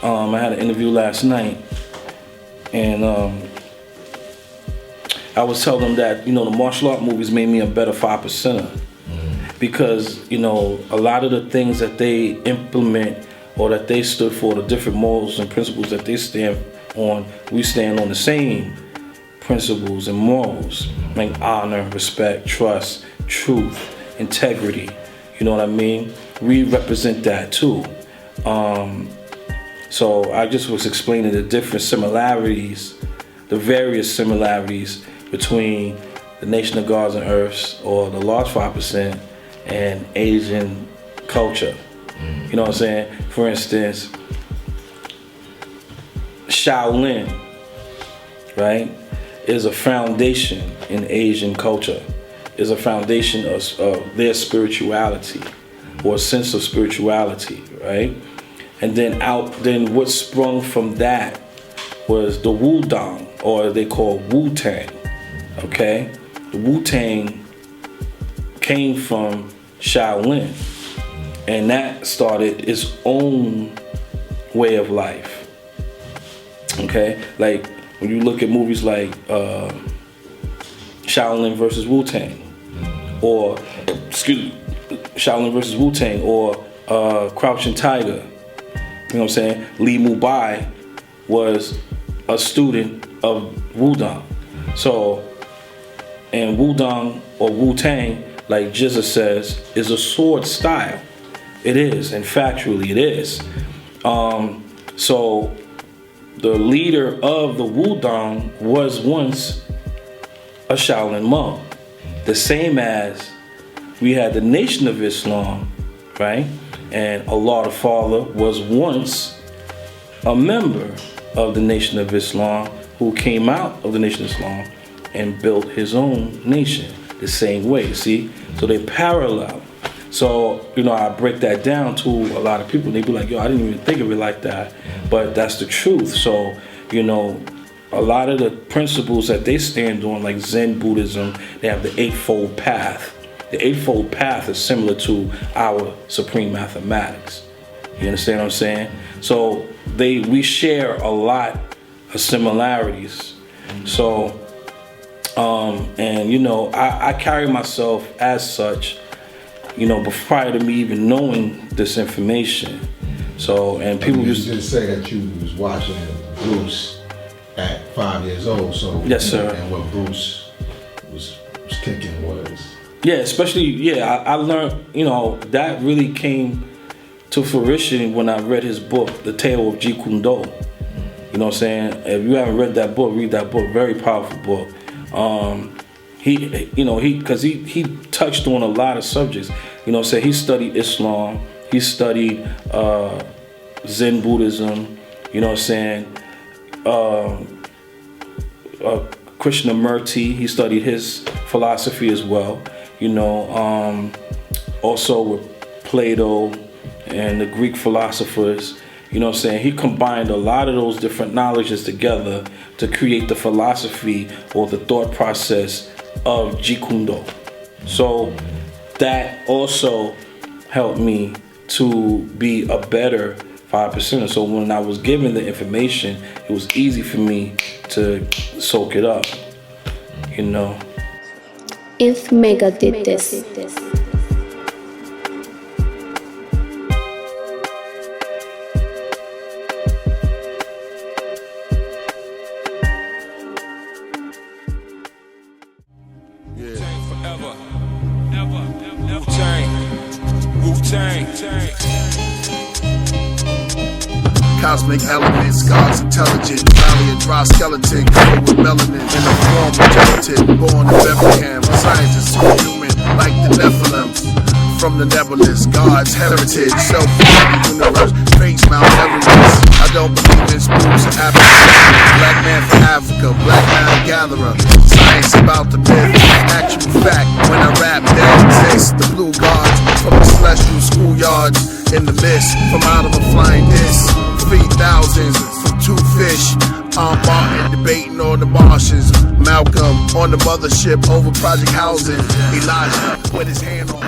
I had an interview last night, and I was telling them that, the martial art movies made me a better 5%er. Because, a lot of the things that they implement or that they stood for, the different morals and principles that they stand on, we stand on the same principles and morals, like honor, respect, trust, truth, integrity. You know what I mean? We represent that too. So I just was explaining the different similarities, the various similarities between the Nation of Gods and Earths, or the Lost 5%, and Asian culture. You know what I'm saying? For instance, Shaolin, right, is a foundation in Asian culture. Is a foundation of their spirituality, or a sense of spirituality, right? And then what sprung from that was the Wudang, or they call Wu-Tang, okay? The Wu-Tang came from Shaolin, and that started its own way of life, okay? Like, when you look at movies like Shaolin versus Wu-Tang, or, Shaolin versus Wu-Tang, or Crouching Tiger, you know what I'm saying? Lee Mubai was a student of Wudang. So, and Wudang, or Wu-Tang, like Jizza says, is a sword style. It is, and factually it is. So the leader of the Wudang was once a Shaolin monk. The same as we had the Nation of Islam, right? And Allah the Father was once a member of the Nation of Islam, who came out of the Nation of Islam and built his own nation the same way, see? So they parallel. So, I break that down to a lot of people, and they be like, yo, I didn't even think of it like that. But that's the truth. So, a lot of the principles that they stand on, like Zen Buddhism, they have the Eightfold Path. The Eightfold Path is similar to our supreme mathematics. You understand what I'm saying? So we share a lot of similarities. So, I carry myself as such, prior to me even knowing this information. So, and people used to say that you was watching Bruce at 5 years old. So yes, sir. And what Bruce was kicking was. Yeah, especially, I learned, that really came to fruition when I read his book, The Tale of Jeet Kune Do. You know what I'm saying? If you haven't read that book, read that book. Very powerful book. He touched on a lot of subjects. He studied Islam. He studied Zen Buddhism. You know what I'm saying? Krishnamurti, he studied his philosophy as well. Also with Plato and the Greek philosophers. You know what I'm saying? He combined a lot of those different knowledges together to create the philosophy or the thought process of Jeet Kune Do. So that also helped me to be a better 5%er. So when I was given the information, it was easy for me to soak it up, If Mega did this. Cosmic elements, God's intelligent, valiant, dry skeleton, covered with melanin in the form of gelatin, born in Bethlehem, scientists superhuman like the Nephilim. From the nebulous, God's heritage, self-forming universe, face Mount Everest. I don't believe in spooks or apathy. Black man from Africa, black man gatherer. Science about the myth, actual fact. When I rap, there exists the blue gods from the celestial schoolyards. In the mist, from out of a flying disc. Feed thousands from two fish. I'm Martin debating on the Martians. Malcolm on the mothership over Project Housing. Elijah with his hand on